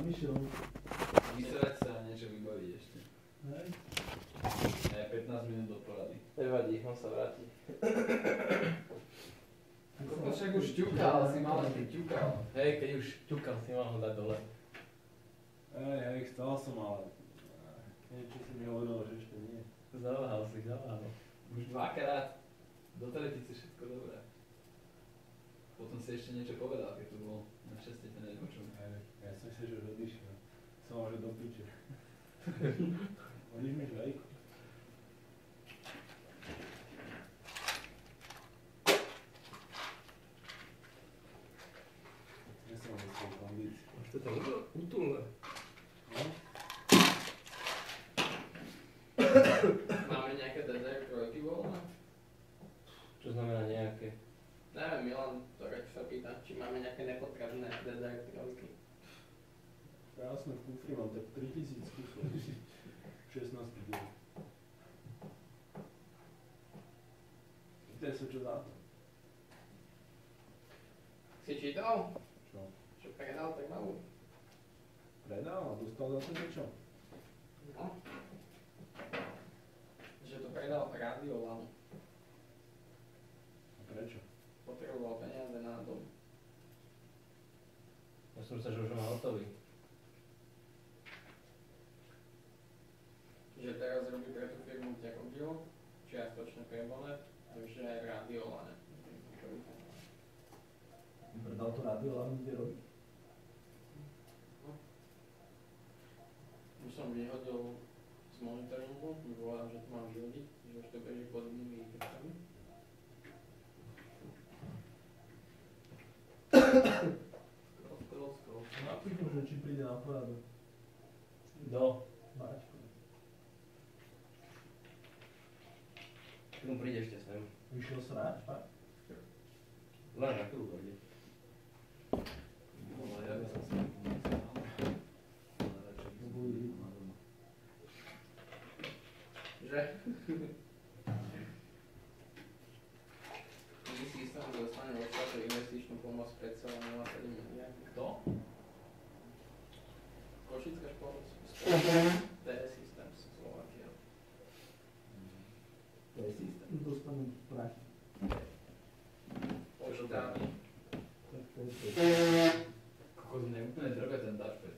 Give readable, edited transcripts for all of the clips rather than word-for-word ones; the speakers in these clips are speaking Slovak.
Kam išiel? Vysrať sa a niečo vybaviť ešte. Hej. Je 15 minút do porady. Nevadí, on sa vráti. Koľko však už ťukal, si mal, keď ťukal. Hej, keď už ťukal, si mal ho dať dole. Hej, chcel som, ale... Niečo si mi hovorilo, že ešte nie. Zaváhal si, zaváhal. Už dvakrát. Do tretice všetko dobré. Potom si ešte niečo povedal, keď tu bol. Našťastie ťa nepočul. Hej, ja som si, že už odišiel. Som mal, že do piče. Hodíš mi žvejku. Ja som myslel kondíciu. Už to tam utulné. No? Máme nejaké DDR trojky voľné? Čo znamená nejaké? Neviem, Milan Torek sa pýta, či máme nejaké nepotrebné DDR trojky. Krásne v kufri mám tak 3000 kusov. 16 diel. Pýtaj sa, čo za to. Si čítal? Čo? Čo predal tak malú? Predal a dostal za to niečo? No. Že to predal Radiolanu. A prečo? Potreboval peniaze na dom. Ja som sa, že už má hotový. Že teraz robí pre tú firmu Terodil, čiastočne pre Bonet, takže aj v Radiolane. Predal to Radiolanu, kde robí? Už som vyhodil z monitoringu, mi volám, že to mám vyhodiť, že už to beží pod inými výkrokami. Scroll. Napíšem, že či príde na poradu. Do. Maťko. K tomu príde ešte sem. Vyšiel sráč, fakt? Len na chvíľu dojde. Ale ja by som sa pomyslel. Ale radšej by som bol na doma. Že? Nový systém dostane od štátu investičnú pomoc predsa 0,7 miliard. Kto? Košická spoločnosť. TS Systems Slovakia. To je systém, dostanú prachy. Poštami. Tak to je to. Kokos mne úplne drbe ten touchpad.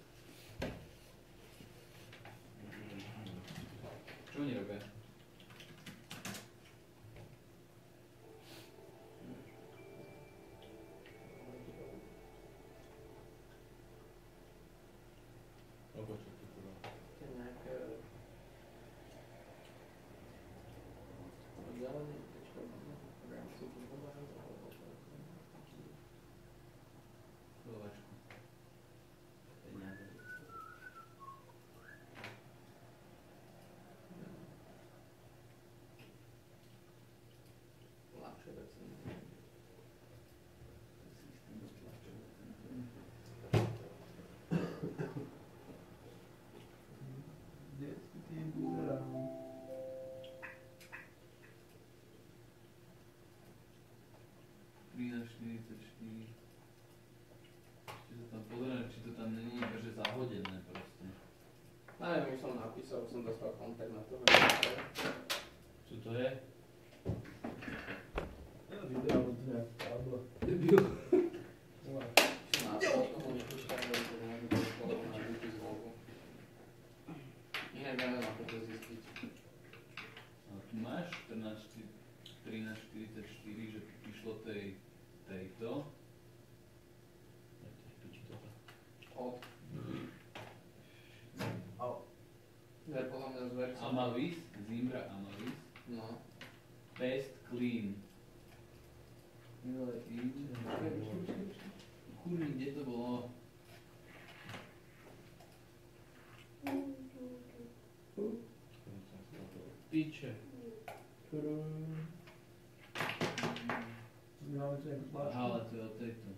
Čo oni robia? Obočí tu teda. To je nejaké... Oddelenie, čo v rámci fungovania alebo Slovačku. Peniaze. ľahšie veci. Systém dostlačov. Detský tým buzerám. Ešte sa tam pozerám, či to tam není iba, že zahodené proste. Neviem, už som napísal, už som dostal kontakt na to. Čo to je? Ja video, alebo to nejak kábla. Debil. Na to tomu nepúšťam, lebo to môže byť spoločná na výpis zvuku. Inak neviem, ako to zistiť. No, tu máš 1344, že prišlo tejto. Od. To je podľa mňa z verzie. Amavis, Zimbra Amavis. No. Pest Clean. Kurvi, kde to bolo? Piče. Máme tu nejakú tlačku. Ale to je od tejto.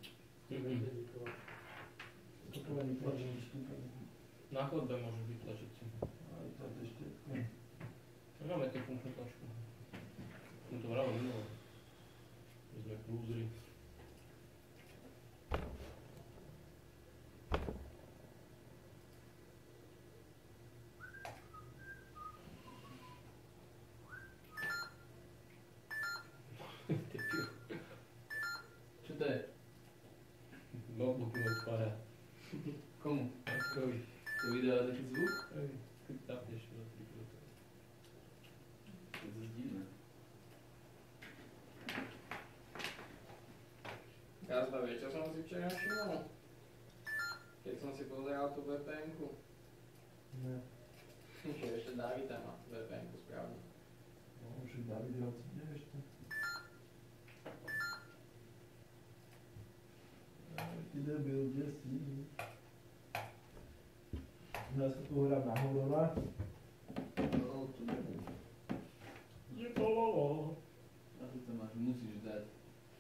Toto ani tlačky stúpať. Na chodbe môže vytlačiť si. Aj to ešte. Máme tú funkčnú tlačku. Som to vravel minulé. My sme krúzri. Hm. Komu? Kovi. To video a taký zvuk? Hej, keď tapneš na 3 kg. To je dosť divné. Gazda, vieš, čo som si včera všimol? Keď som si pozeral tú VPN-ku. Ne. Že ešte Davida má VPN-ku správne. No, už David hoci nevieš to. Ty debil, kde si? Ja sa tu hrám na horora. No, to neviem. Je to lolo. A tu to máš, musíš dať.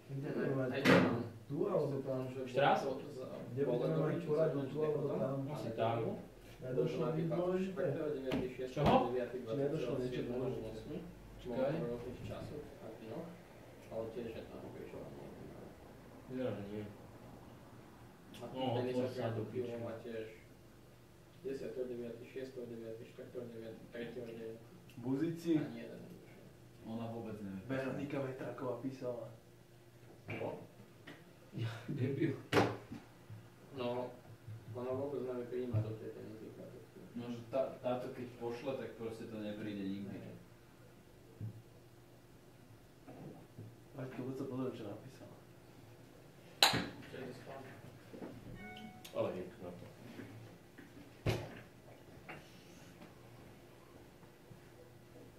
Kde to mať? Aj to mám. Tu alebo tam? Ešte raz? Kde budeme mať poradnú tu alebo tam? Asi tam. Nedošlo nič dôležité? Čoho? Či nedošlo niečo dôležité? Čakaj. Rôznych časov a dňoch, ale tiež je tam prišlo. Vyzerá, že nie. A No, ten to sa sa tu dopíše. má tiež 10.9., 6.9., 4.9., 3.9. Buzici. Ani jeden nedošiel. Ona vôbec nevie. Veronika Vetráková písala. Debil. No, ona vôbec nevie prijímať do tej notifikácie. No, že táto keď pošle, tak proste to nepríde nikdy. Aj to vôbec sa pozriem, čo napísala. Čo je spam? Ale je na to.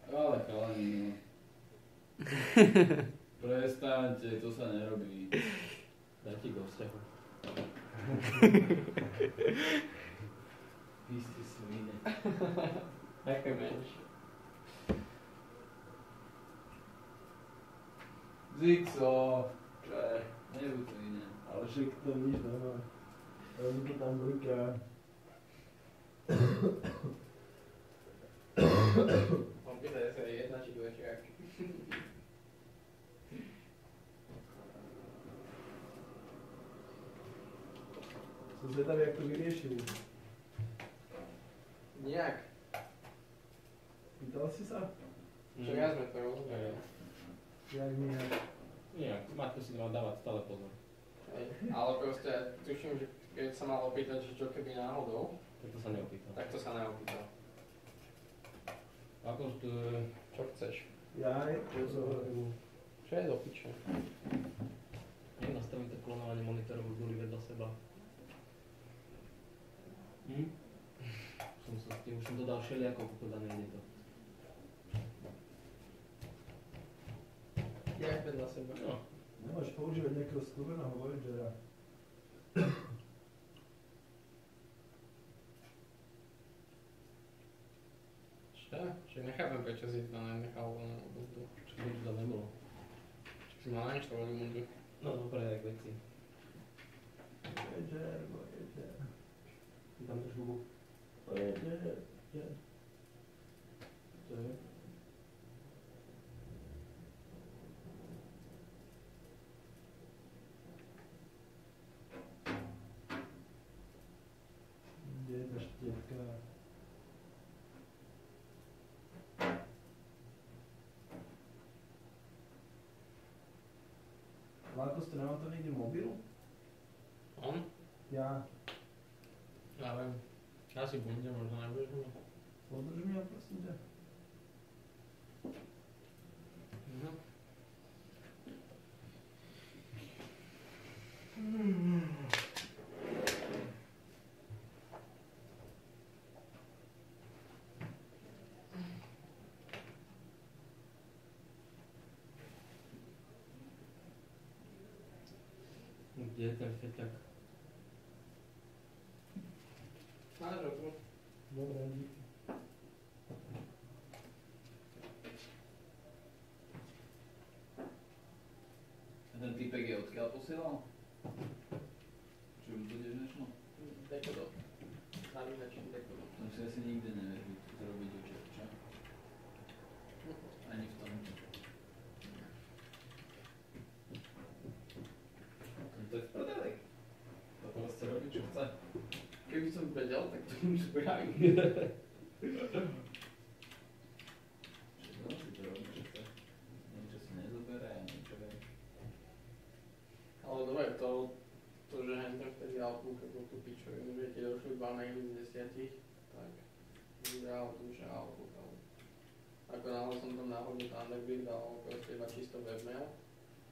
Ale chalani, no. Prestaňte, to sa nerobí. Daj ti go vzťahu. Vy ste svine. Ďakujeme. Zixo! Čo je? Nebuď to iné. Ale však to nič nemá. Ja mi to tam bliká. On pýta, že sa je jedna či dve čiarky. Som zvedavý, jak to vyriešili. Nejak. Pýtal si sa? Čo ja sme to rozumieli. Jak nejak? Nie, Matko si mal dávať stále pozor. Hej. Ale proste tuším, že keď sa mal opýtať, že čo keby náhodou, Tak to sa neopýtal. tak to sa neopýtal. Ako to... Čo chceš? Jaj, pozor. Čo je do piče? Jak nastaviť to klonovanie monitorov, už boli vedľa seba. Už som to dal všelijako, pokiaľ nejde to. Jak vedľa seba? No. Nemáš používať nejakého skurveného Voyagera. Čo? Čiže nechápem, prečo si to nenechal len obdobie. Čo by to tam nebolo. Čiže si mal nainštalovaný mundu. No dobre, jak veci. Voyager, Voyager. Ty tam drž hubu. Voyager. To je? Kde je ta štětka? Láko, jste nemá to někdy mobil? On? Já. Ja viem. Asi bude, možno nebudeš mať. Podrž mě, prosím tě. Kde je ten feťak? Máš ho tu? Dobré, díky. A ten typek je odkiaľ posielal? Či mu to tiež nešlo? Dekodov. Navigačný dekodov. Tam si asi nikdy nevieš zrobiť účet, čo? Ani v tom. To je v prdeli. To proste robí, čo chce. Keby som vedel, tak to už spravím. Čo si to robí, čo chce? Niečo si nezoberá, niečo vie. Ale dobre, to že hen ten vtedy Outlook, keď tú pičovinu, že ti došli 2 maily z 10, tak vyzeral tu, že Outlook. Ako náhle som tam náhodne Thunderbird dal proste iba čisto webmail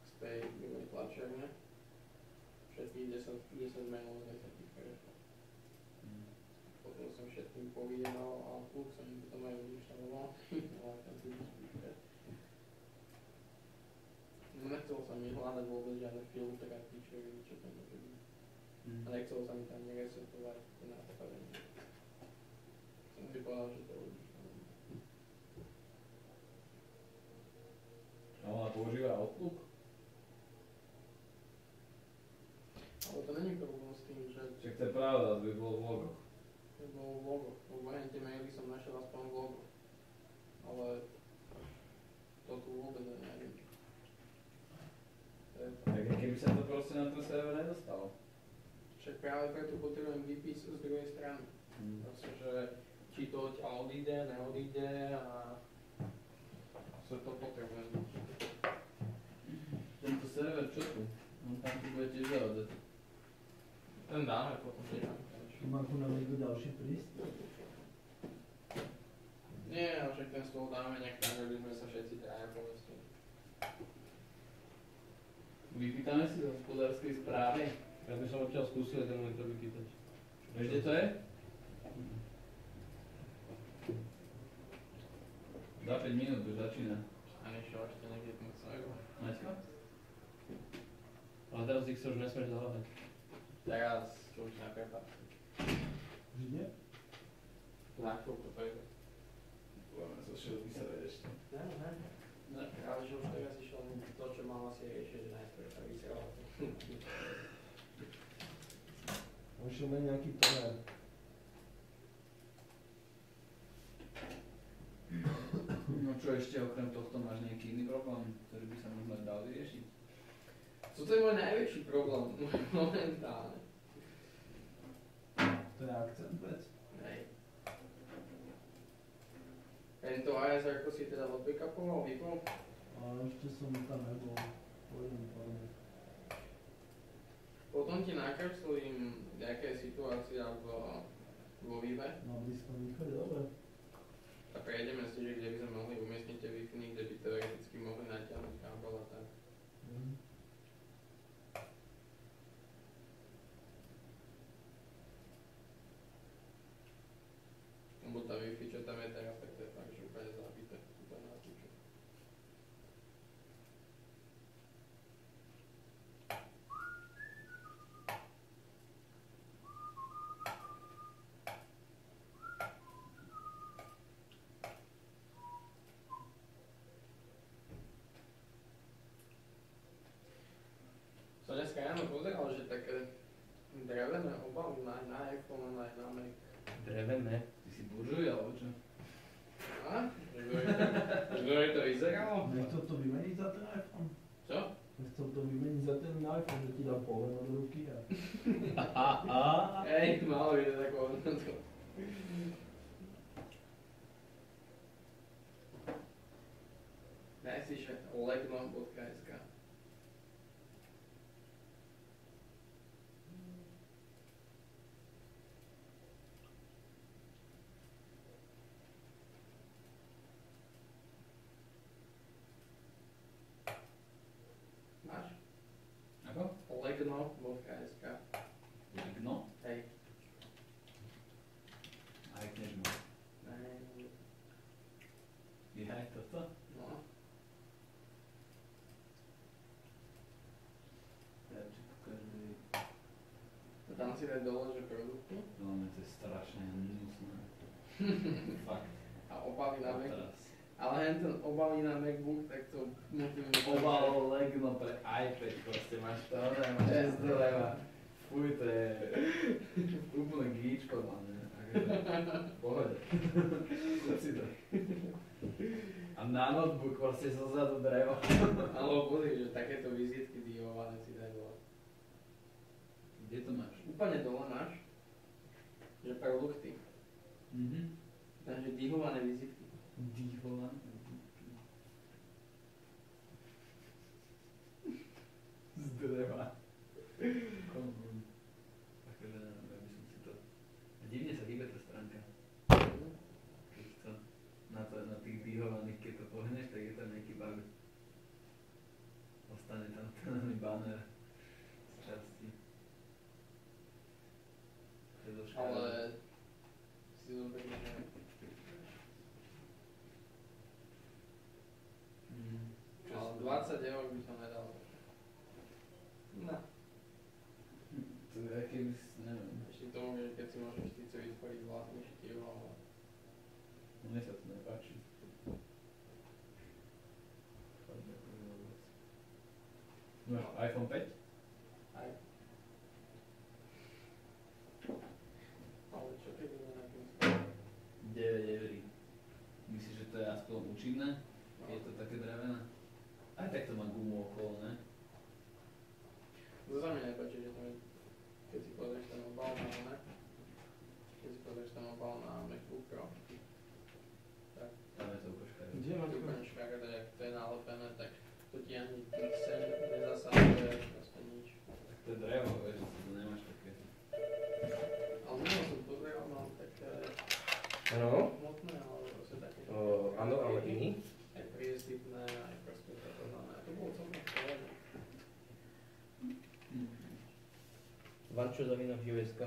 z tej druhej tlačiarne. Všetkých 10 mailov z 10 prešlo. Potom som všetkým povyjedal Outlook, som im potom aj odinštaloval, ale tam si vyspíšte. Nechcel sa mi hľadať vôbec žiadne filtre a pičoviny, čo tam môže byť. A nechcel sa mi tam neresetovať tie nastavenie. Som si povedal, že to odinštalujem. A ona používa Outlook? Ale to není problém s tým, že Však to je pravda, to by bolo v logoch. to bolo v logoch. Lebo aj tie maily som našiel aspoň v logoch. Ale to tu vôbec neviem. Tak keby sa to proste na ten server nedostalo. Však práve preto potrebujem výpis z druhej strany. Proste, že či to odtiaľ odíde, neodíde a sa to potrebujem. Tento server čo tu? On tam tu bude tiež zahodať. Ten dáme potom, že Tu má tu na niekto ďalší prísť? nie, ale však ten stôl dáme nejak tak, aby sme sa všetci traja povestili. Vypýtame si do hospodárskej správy. Ja by som odtiaľ skúsil ten monitor vypýtať. Vieš, kde to je? Za 5 minút už začína. A nešiel ešte niekde ten server. Maťko? Ale teraz ich sa už nesmieš zahľadať. Teraz, čo už na prepad. Už nie? Na chvíľku to je. Budeme sa šiel vysrať ešte. Ne, ale že už teraz išiel to, čo mal asi riešiť, že najprv sa vysielal. Išiel len nejaký toner. No čo ešte okrem tohto máš nejaký iný problém, ktorý by sa možno dal vyriešiť? Toto je môj najväčší problém momentálne. To je akcent vec. Hej. Tento ASR si teda odbackupoval, vypol? Ale ešte som tam nebol. Pôjdem podobne. Potom ti nakreslím, aká je situácia vo Vive Na Blízkom východe, dobre. a prejdeme si, že kde by sme mohli umiestniť tie Wi-Fi, kde by teoreticky mohli natiahnuť kábel a tak. Lebo tá Wi-Fi, čo tam je teraz, tak to je fakt, že úplne zabité. Úplne na piču. Som dneska ráno pozeral, že také drevené obaly na iPhone aj na Mac. Drevené. Ty si buržuj, alebo čo? A? Že to vyzeralo? Nechcel to vymeniť za ten iPhone? Čo? Nechcel to vymeniť za ten iPhone, že ti dá poleno do ruky a... Ej, malo by to takú hodnotu. Daj si, že legnom.sk. Máš? Ako? Legno.sk. Ligno? Hej. Aj knež má. Nej. Je aj toto? No. Ja ti ukážem. Tam si daj dole, že produkty. No, to je strašne hnusné. Fakt. A obaly na Mac. Teraz. Ale hen ten obaly na MacBook, tak to musím... Obal Legno pre iPad, proste máš to, máš 6 doleva. Fuj, to je úplne gíč podľa mňa. V pohode. Kúď si to. A na notebook proste zo zadu drevo. Alebo pozri, že takéto vizitky divované si daj dole. Kde to máš? Úplne dole máš, že produkty. Takže divované vizitky. Dýchované. Z dreva. Také divne sa hýbe tá stránka. Keď to na tých dýhovaných, keď to pohneš, tak je tam nejaký bug. Ostane tam ten banner z časti. Ale si zober, že ale 20 eur by som nedal. No. To je keby, neviem. Ešte tomu, že keď si môžeš ty celý vytvoriť vlastný štýl, ale... Mne sa to nepáči. No, iPhone 5? Aj. Ale čo keby na nejakým 9 eur. Myslíš, že to je aspoň účinné? No. Je to také drevené? Aj tak to má gumu okolo, ne? To sa mi nepáči, že tam je, keď si pozrieš ten obal na one, keď si pozrieš ten obal na MacBook Pro, tak Tam je to ukoškajú. Kde to máš je to? úplne škaredé, jak to je nalepené, tak to ti ani pixel nezasahuje, proste nič. Tak to je drevo, vieš, to nemáš také. Ale minul som pozrel, mám také Áno? hmotné, ale proste také. Áno, ale iný? Aj priezdypné, aj proste zakonané. To bolo celkom povedné. Vančo@views.sk.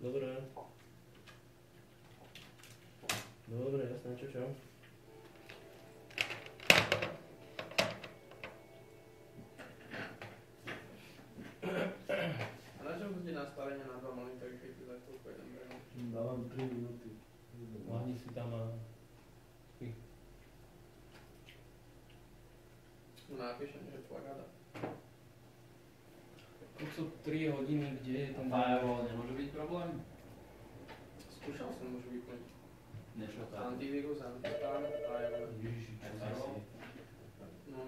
Dobre. Dobre, jasné, čo? A na čom bude nastavenie na 2 monitory, keď ti za chvíľku jeden beriem? Dávam 3 minúty. Hlavne si tam a... No napíšem, že plagada. To sú 3 hodiny, kde je ten... Firewall nemôže byť problém? Skúšal som už vyplniť. Nešlo to. Antivírus, antispam, aj... Ježiši, čo si Firewall? No,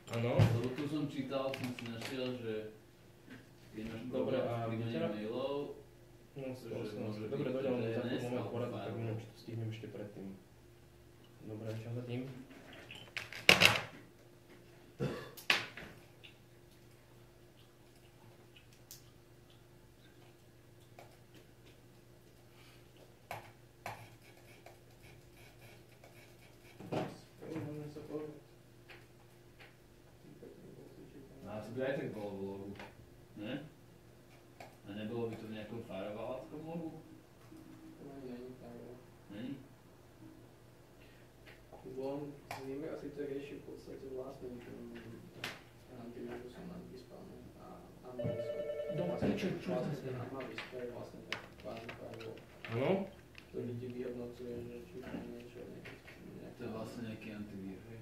Áno. Lebo tu som čítal, som si našiel, že keď máš Dobre, problém a s príjmaním vytera- mailov, No, že môže môže Dobre, byť doďal na DNS takú moment alebo poradu, tak firewall. neviem, či to stihnem ešte predtým. Dobre, čo za tým? spomíname sa povedať. no asi by aj tak bolo v logu. Ne? A nebolo by to v nejakom firewalláckom logu? To ani není firewall. Není? On s nimi asi to rieši v podstate vlastným antivírusom, antispamom a Amavisom. No, čo zase? Amavis, to je vlastne tak kvázi firewall, Áno? ktorý ti vyhodnocuje, že či tam je niečo To je vlastne nejaký antivírus, hej?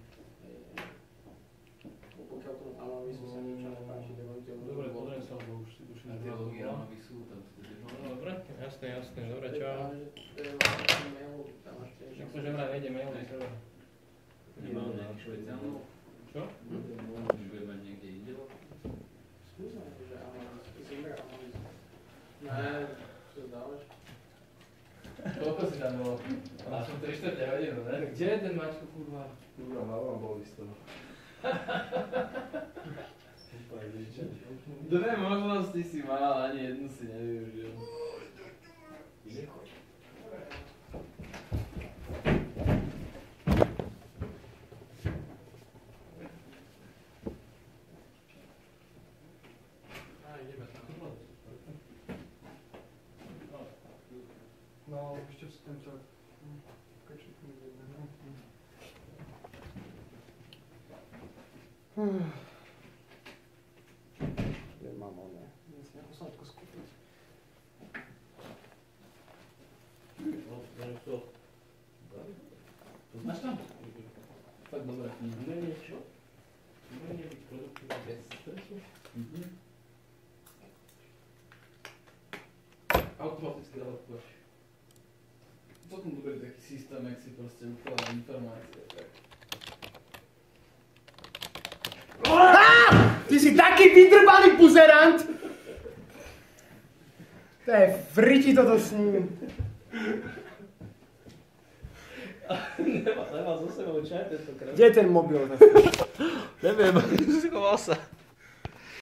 Pokiaľ tomu Amavisu sa niečo nepáči, tak on ti ho Dobre, pozriem sa, lebo už si duším. A tie logy Amavisu, tam to tiež No, malo. dobre, jasné, dobre, To je čau. práve, že to je vlastne mail, tam máš tiež. Jak to, že vraj nejde mail na server. Nemal nejaký špeciálny? Čo? Že bude mať niekde inde log? Skúsme, že Amavis, Zimmer Amavis. Ne, čo dávaš? Koľko si tam bol? Máš som 3/4 hodinu, ne? Kde je ten Maťko, kurva? Kurva, hlava boli z toho. Úplne vyčený. Dve možnosti si mal, ani jednu si nevyužil. Ideme tam. No, ešte si ten čak. Kačík mi jedného. Ja mám oné. Dnes nejakú sladko skúpiť. No, neviem to. To máš tam? Fakt dobrá kniha. Umenie čo? Umenie byť produktívny bez stresu? Automaticky dohodkovač. Celkom dobrý taký systém, jak si proste ukladá informácie, tak. Ty si taký vydrbaný buzerant! To je friti toto s ním. Nemá so sebou čaj tentokrát. Kde je ten mobil? Neviem, schoval sa.